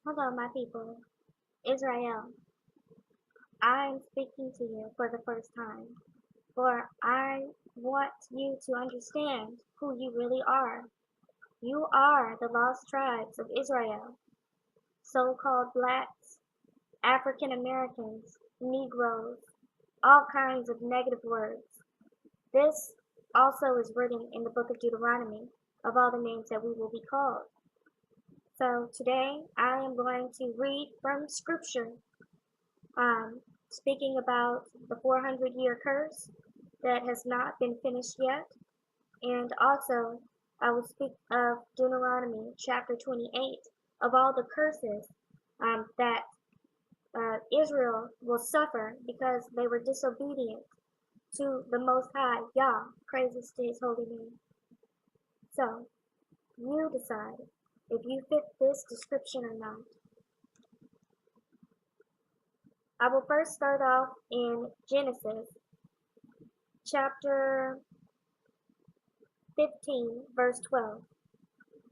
Hello, my people, Israel. I am speaking to you for the first time, for I want you to understand who you really are. You are the lost tribes of Israel, so-called blacks, African Americans, Negroes, all kinds of negative words. This also is written in the book of Deuteronomy of all the names that we will be called. So today I am going to read from scripture speaking about the 400-year curse that has not been finished yet. And also, I will speak of Deuteronomy chapter 28, of all the curses that Israel will suffer because they were disobedient to the Most High, Yah, praises to his holy name. So, you decide if you fit this description or not. I will first start off in Genesis chapter 15, verse 12.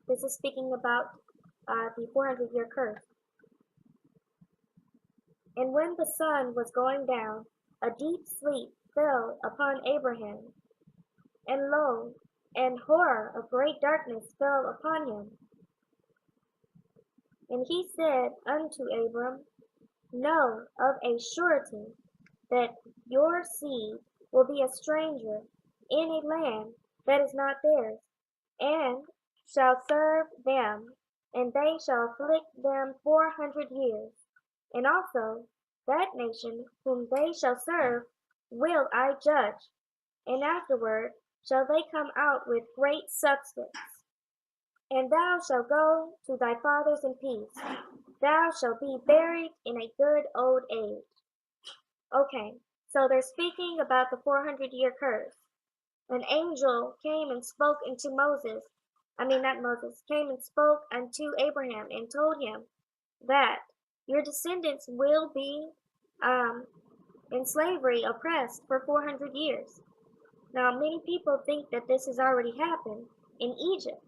This is speaking about the 400-year curse. And when the sun was going down, a deep sleep fell upon Abraham. And lo, an horror of great darkness fell upon him. And he said unto Abram, Know of a surety that your seed will be a stranger in a land that is not theirs, and shall serve them, and they shall afflict them 400 years. And also that nation whom they shall serve will I judge, and afterward shall they come out with great substance. And thou shalt go to thy fathers in peace. Thou shalt be buried in a good old age. Okay, so they're speaking about the 400-year curse. An angel came and spoke unto Moses. Not Moses, came and spoke unto Abraham and told him that your descendants will be in slavery, oppressed for 400 years. Now, many people think that this has already happened in Egypt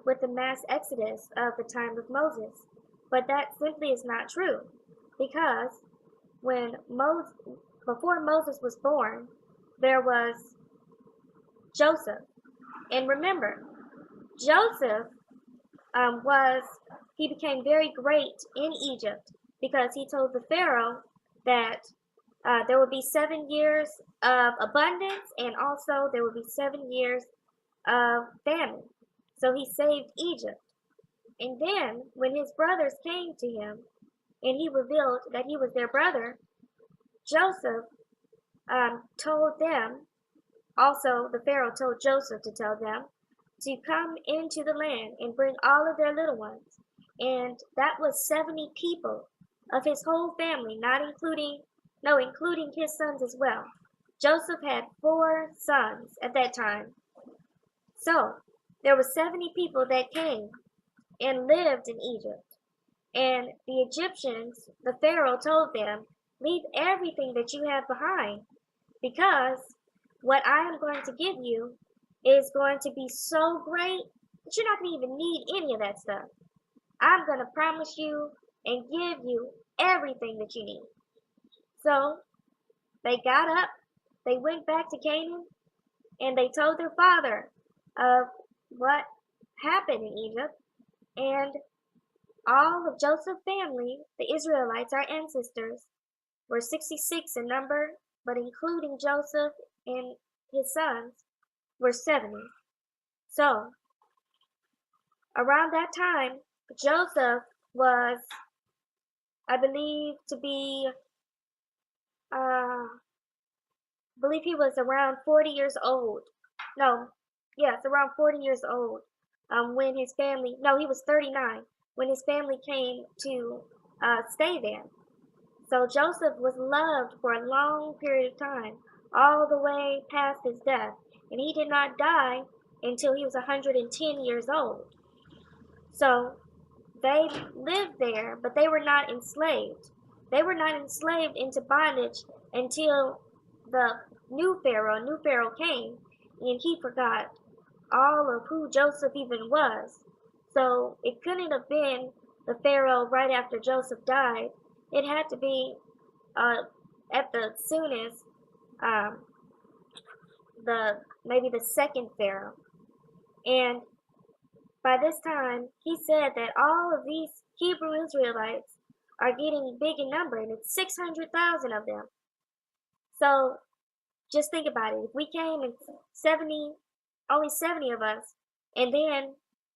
with the mass exodus of the time of Moses. But that simply is not true, because before Moses was born, there was Joseph. And remember, Joseph he became very great in Egypt because he told the Pharaoh that there would be 7 years of abundance, and also there would be 7 years of famine. So he saved Egypt. And then when his brothers came to him and he revealed that he was their brother, Joseph told them, also the Pharaoh told Joseph to tell them, to come into the land and bring all of their little ones. And that was 70 people of his whole family, including his sons as well. Joseph had 4 sons at that time. So there were 70 people that came and lived in Egypt. And the Egyptians, the Pharaoh told them, leave everything that you have behind, because what I am going to give you is going to be so great that you're not going to even need any of that stuff. I'm going to promise you and give you everything that you need. So they got up, they went back to Canaan, and they told their father of what happened in Egypt. And all of Joseph's family, the Israelites, our ancestors, were 66 in number, but including Joseph and his sons, were 70. So, around that time, Joseph was, I believe he was around 40 years old. No, yes, around 40 years old. When his family, no, he was 39 when his family came to stay there. So Joseph was loved for a long period of time, all the way past his death. And he did not die until he was 110 years old. So they lived there, but they were not enslaved. They were not enslaved into bondage until the new Pharaoh came, and he forgot all of who Joseph even was. So it couldn't have been the Pharaoh right after Joseph died. It had to be at the soonest um, maybe the second Pharaoh. And by this time, he said that all of these Hebrew Israelites are getting big in number, and it's 600,000 of them. So just think about it. If we came in only 70 of us, and then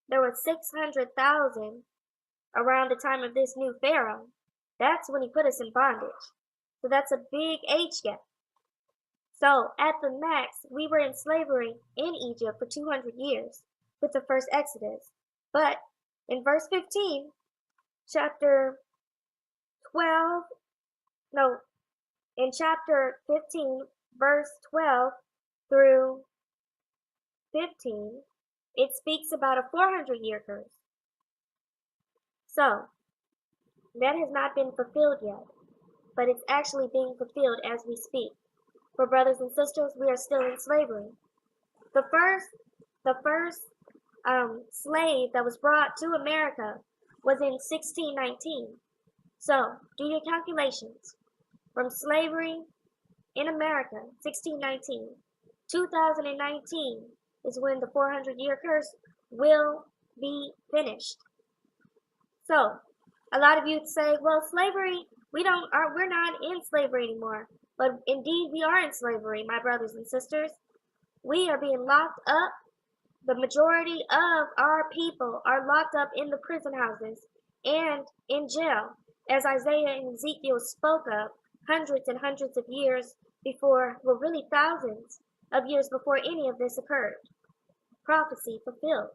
there were 600,000 around the time of this new Pharaoh, that's when he put us in bondage. So that's a big age gap. So at the max, we were in slavery in Egypt for 200 years with the first Exodus. But in verse 15, chapter 12, no, in chapter 15, verse 12 through 15, it speaks about a 400-year curse. So, that has not been fulfilled yet, but it's actually being fulfilled as we speak. For brothers and sisters, we are still in slavery. The first slave that was brought to America was in 1619. So, do your calculations. From slavery in America, 1619, 2019 is when the 400-year curse will be finished. So, a lot of you would say, well, slavery, we're not in slavery anymore. But indeed, we are in slavery, my brothers and sisters. We are being locked up. The majority of our people are locked up in the prison houses and in jail, as Isaiah and Ezekiel spoke of hundreds and hundreds of years before, well, really thousands of years before any of this occurred. Prophecy fulfilled.